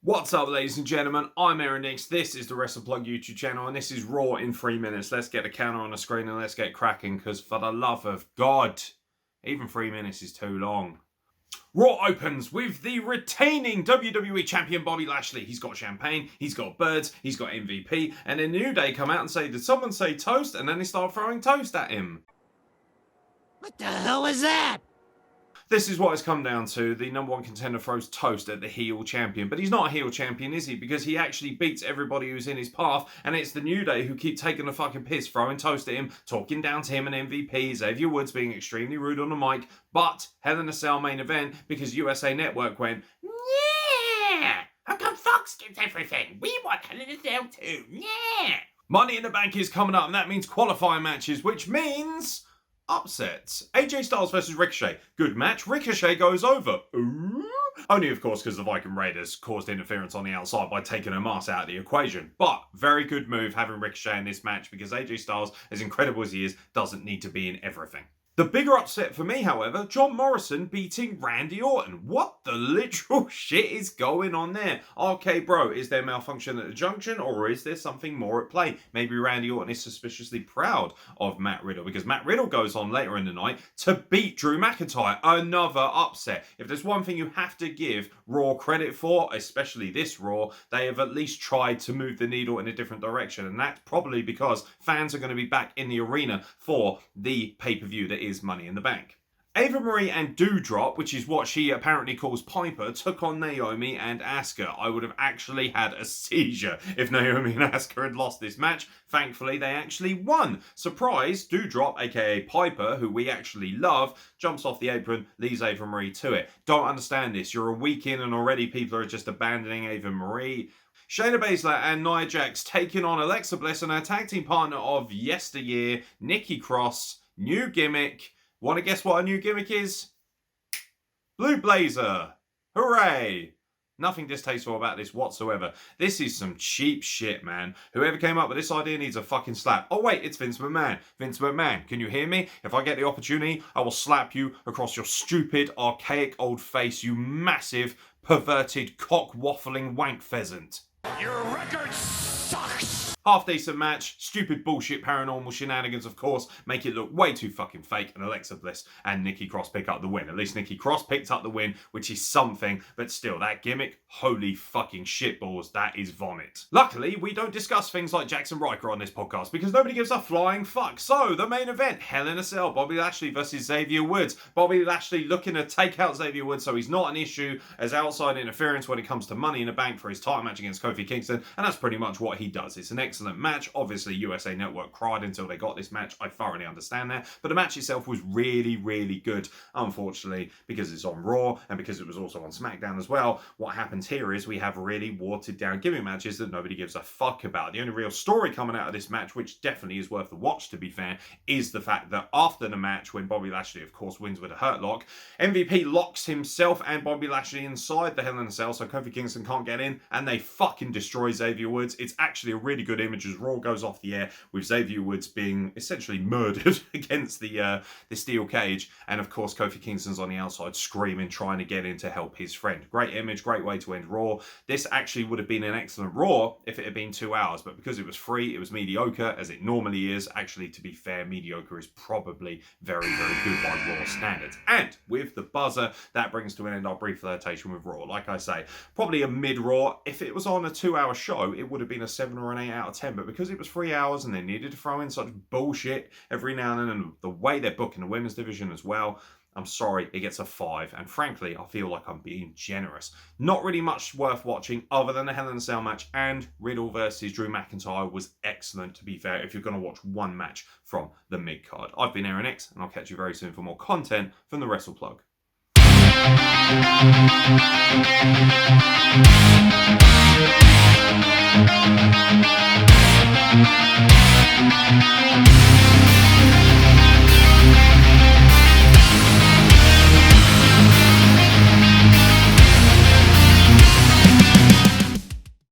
What's up, ladies and gentlemen? I'm Aaron Nix. This is the Wrestle Plug YouTube channel, and this is Raw in 3 minutes. Let's get the counter on the screen and let's get cracking, because for the love of God, even 3 minutes is too long. Raw opens with the retaining WWE Champion Bobby Lashley. He's got champagne, he's got birds, he's got MVP, and then New Day come out and say, did someone say toast? And then they start throwing toast at him. What the hell is that? This is what it's come down to. The number one contender throws toast at the heel champion. But he's not a heel champion, is he? Because he actually beats everybody who's in his path. And it's the New Day who keep taking the fucking piss, throwing toast at him, talking down to him and MVP. Xavier Woods being extremely rude on the mic. But Hell in a Cell main event, because USA Network went, yeah! How come Fox gets everything? We want Hell in a Cell too. Yeah! Money in the Bank is coming up, and that means qualifying matches, which means upsets. AJ Styles versus Ricochet. Good match. Ricochet goes over. Ooh. Only, of course, because the Viking Raiders caused interference on the outside by taking a mask out of the equation. But very good move having Ricochet in this match, because AJ Styles, as incredible as he is, doesn't need to be in everything. The bigger upset for me, however, John Morrison beating Randy Orton. What the literal shit is going on there? RK Bro, is there malfunction at the junction, or is there something more at play? Maybe Randy Orton is suspiciously proud of Matt Riddle, because Matt Riddle goes on later in the night to beat Drew McIntyre. Another upset. If there's one thing you have to give Raw credit for, especially this Raw, they have at least tried to move the needle in a different direction. And that's probably because fans are going to be back in the arena for the pay-per-view that is Money in the Bank. Ava Marie and Doudrop, which is what she apparently calls Piper, took on Naomi and Asuka. I would have actually had a seizure if Naomi and Asuka had lost this match. Thankfully, they actually won. Surprise, Doudrop, aka Piper, who we actually love, jumps off the apron, leaves Ava Marie to it. Don't understand this. You're a week in and already people are just abandoning Ava Marie. Shayna Baszler and Nia Jax taking on Alexa Bliss and her tag team partner of yesteryear, Nikki Cross. New gimmick. Want to guess what a new gimmick is? Blue blazer. Hooray. Nothing distasteful about this whatsoever. This is some cheap shit, man. Whoever came up with this idea needs a fucking slap. Oh wait, it's Vince McMahon. Vince McMahon, can you hear me? If I get the opportunity, I will slap you across your stupid, archaic old face, you massive, perverted, cock-waffling wank pheasant. Your record sucks! Half decent match, stupid bullshit paranormal shenanigans, of course, make it look way too fucking fake, and Alexa Bliss and Nikki Cross pick up the win. At least Nikki Cross picked up the win, which is something, but still, that gimmick, holy fucking shitballs, that is vomit. Luckily, we don't discuss things like Jackson Riker on this podcast, because nobody gives a flying fuck. So, the main event, Hell in a Cell, Bobby Lashley versus Xavier Woods. Bobby Lashley looking to take out Xavier Woods, so he's not an issue as outside interference when it comes to Money in the Bank for his title match against Kofi Kingston, and that's pretty much what he does. It's an excellent match. Obviously, USA Network cried until they got this match. I thoroughly understand that. But the match itself was really, really good. Unfortunately, because it's on Raw and because it was also on SmackDown as well, what happens here is we have really watered down gimmick matches that nobody gives a fuck about. The only real story coming out of this match, which definitely is worth the watch to be fair, is the fact that after the match, when Bobby Lashley, of course, wins with a hurt lock, MVP locks himself and Bobby Lashley inside the Hell in a Cell so Kofi Kingston can't get in, and they fucking destroy Xavier Woods. It's actually a really good image as Raw goes off the air with Xavier Woods being essentially murdered against the steel cage, and of course Kofi Kingston's on the outside screaming, trying to get in to help his friend. Great image, great way to end Raw. This actually would have been an excellent Raw if it had been 2 hours, but because it was free, it was mediocre, as it normally is. Actually, to be fair, mediocre is probably very, very good by Raw standards. And with the buzzer, that brings to an end our brief flirtation with Raw. Like I say, probably a mid-Raw. If it was on a 2-hour show, it would have been a 7 or an 8 out of 10, but because it was 3 hours and they needed to throw in such bullshit every now and then, and the way they're booking the women's division as well, I'm sorry, it gets a 5. And frankly, I feel like I'm being generous. Not really much worth watching other than the Hell in a Cell match, and Riddle versus Drew McIntyre was excellent, to be fair, if you're going to watch one match from the mid-card. I've been Aaron X, and I'll catch you very soon for more content from the Wrestle Plug.